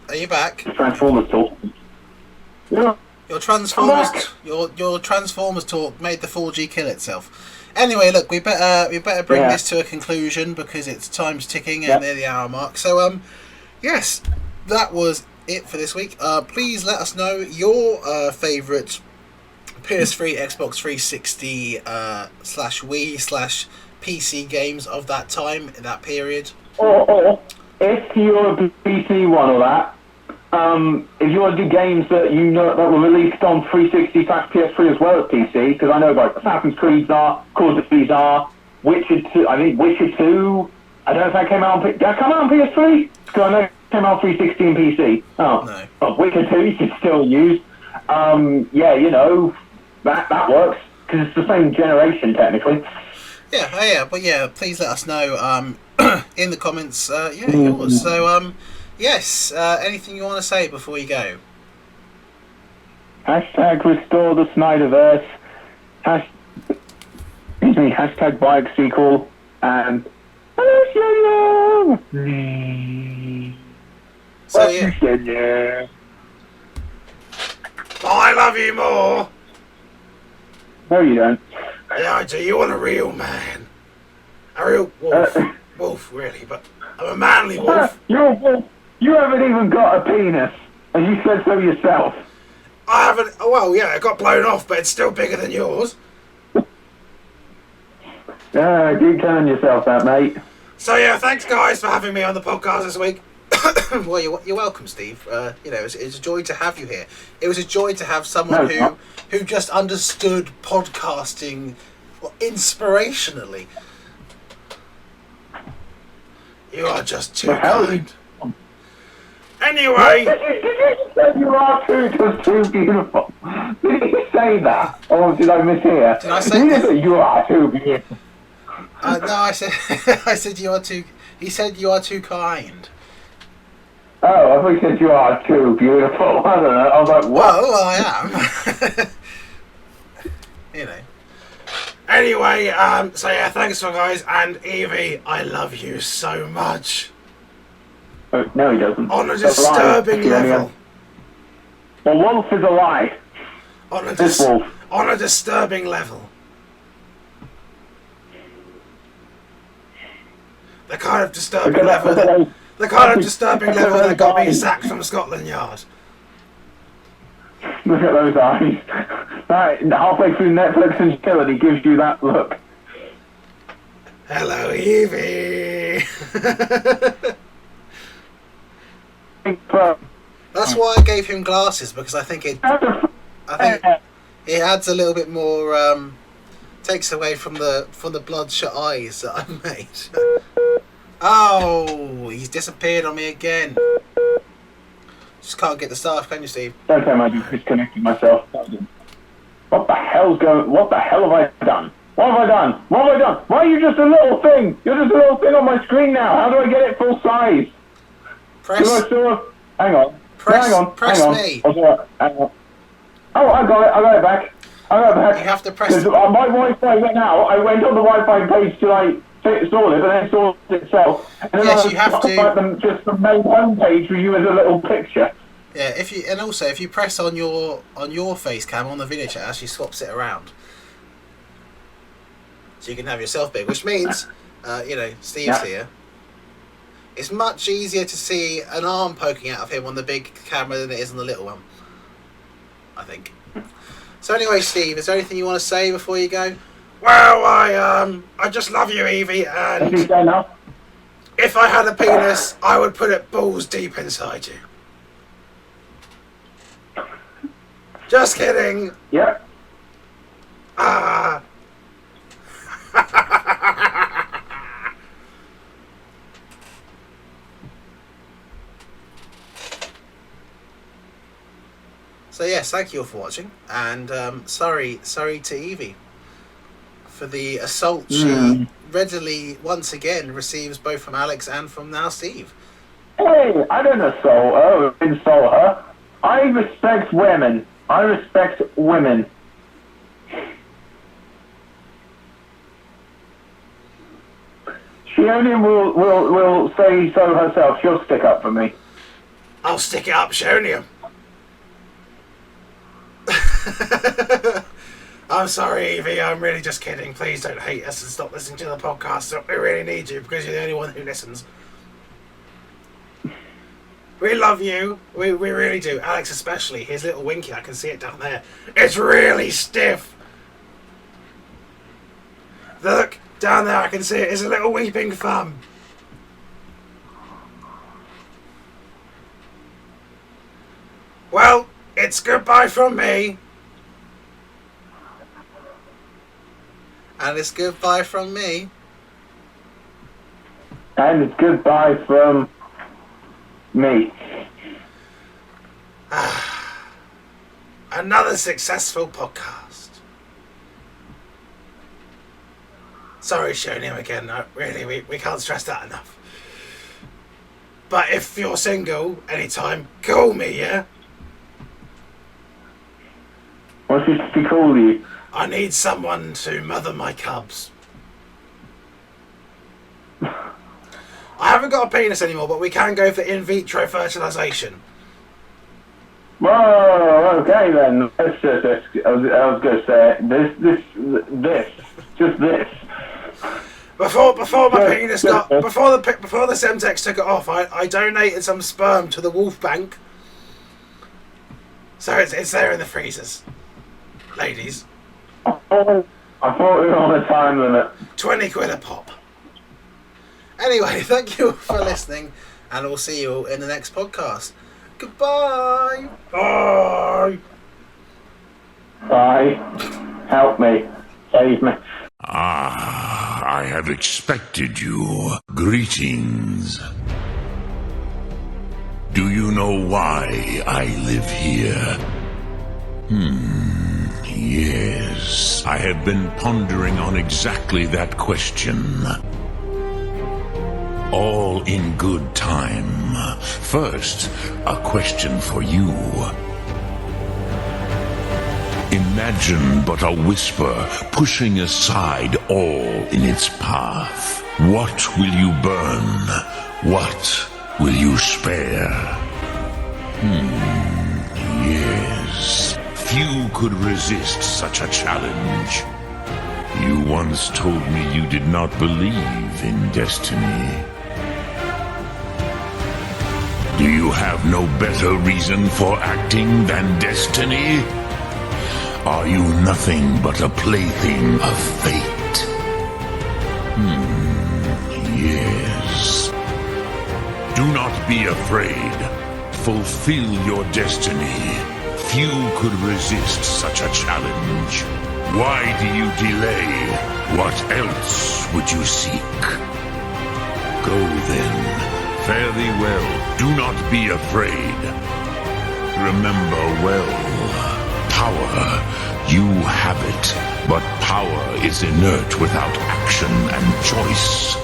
Are you back? Transformers talk. Yeah. Your Transformers talk made the 4G kill itself. Anyway, look, we better bring this to a conclusion because it's time's ticking and near the hour mark. So yes, that was it for this week. Please let us know your favourite PS3, Xbox 360 /Wii /PC games of that time, that period. Or if you're a PC one or that, if you want to do games that you know that were released on 360 PS3 as well as PC, because I know like Assassin's Creed are, Call of Duty are, Witcher 2. I think Witcher 2. I don't know if that came out on. Did that come out on PS3? Because I know it came out on 360 and PC. Oh, no. But Witcher 2 you can still use. Yeah, you know that works because it's the same generation technically. Yeah, but please let us know in the comments. Yours. So yes, anything you want to say before you go? Hashtag restore the Snyderverse. Hashtag buy a sequel. And so yeah. I love you more. No, you don't. Yeah, I do. You want a real man. A real wolf. Wolf, really, but I'm a manly wolf. You're a wolf. You haven't even got a penis. And you said so yourself. I haven't... Oh, well, yeah, it got blown off, but it's still bigger than yours. Yeah, keep telling yourself that, mate. So, yeah, thanks, guys, for having me on the podcast this week. Well, you're welcome, Steve. It's a joy to have you here. It was a joy to have someone who just understood podcasting inspirationally. You are just too kind. Anyway, you are too beautiful. Did you say that, or did I mishear? Did I say that? You are too beautiful? No, I said you are too. He said you are too kind. Oh, I thought you said you are too beautiful. I don't know. I was like, what? Well, I am. You know. Anyway, so yeah, thanks for guys, and Evie, I love you so much. No, he doesn't. On a disturbing level. Well, wolf is a lie. On a disturbing level. The kind of disturbing level. The kind of disturbing level that got me sacked from Scotland Yard. Look at those eyes. Right, halfway through Netflix and chill, and he gives you that look. Hello, Evie. That's why I gave him glasses, because I think it adds a little bit more. Takes away from the bloodshot eyes that I've made. Oh, he's disappeared on me again. Just can't get the staff, can you, Steve? Don't tell me I just disconnected myself. What the hell have I done? What have I done? Why are you just a little thing? You're just a little thing on my screen now. How do I get it full size? Press. Hang on. Press me. Hang on. Oh, I got it back. You have to press. My Wi-Fi went out. I went on the Wi-Fi page to install it, but then installed it itself. And then Yes, you have to. Just the main homepage with you as a little picture. Yeah, if you press on your face cam on the video chat, it actually swaps it around, so you can have yourself big. Which means, Steve's here. It's much easier to see an arm poking out of him on the big camera than it is on the little one, I think. So anyway, Steve, is there anything you want to say before you go? Well, I just love you, Evie, and if I had a penis, I would put it balls deep inside you. Just kidding. Yep. Ah. So yes, thank you all for watching, and sorry to Evie for the assault she readily once again receives both from Alex and from now Steve. Hey, I don't assault her, insult her. I respect women. She only will say so herself. She'll stick up for me. I'll stick it up, Shonium. I'm sorry, Evie. I'm really just kidding. Please don't hate us and stop listening to the podcast. We really need you because you're the only one who listens. We love you. We really do. Alex especially. His little winky. I can see it down there. It's really stiff. Look, down there I can see it. It's a little weeping thumb. Well, it's goodbye from me. And it's goodbye from me. And it's goodbye from me. Another successful podcast. Sorry, Shonium again. No, really, we can't stress that enough. But if you're single, anytime, call me, yeah? What should she call you? I need someone to mother my cubs. I haven't got a penis anymore, but we can go for in vitro fertilization. Whoa, okay then. Let's just, I was going to say this. Before my penis got before the Semtex took it off, I donated some sperm to the wolf bank. So it's there in the freezers, ladies. Oh, I thought we were on a time limit. 20 quid a pop. Anyway, thank you for listening, and we'll see you all in the next podcast. Goodbye. Bye. Bye. Help me. Save me. Ah, I have expected you. Greetings. Do you know why I live here? Yes. I have been pondering on exactly that question. All in good time. First, a question for you. Imagine but a whisper pushing aside all in its path. What will you burn? What will you spare? Yes. Few could resist such a challenge. You once told me you did not believe in destiny. Do you have no better reason for acting than destiny? Are you nothing but a plaything of fate? Yes. Do not be afraid. Fulfill your destiny. Few could resist such a challenge. Why do you delay? What else would you seek? Go then. Fare thee well. Do not be afraid. Remember well. Power, you have it, but power is inert without action and choice.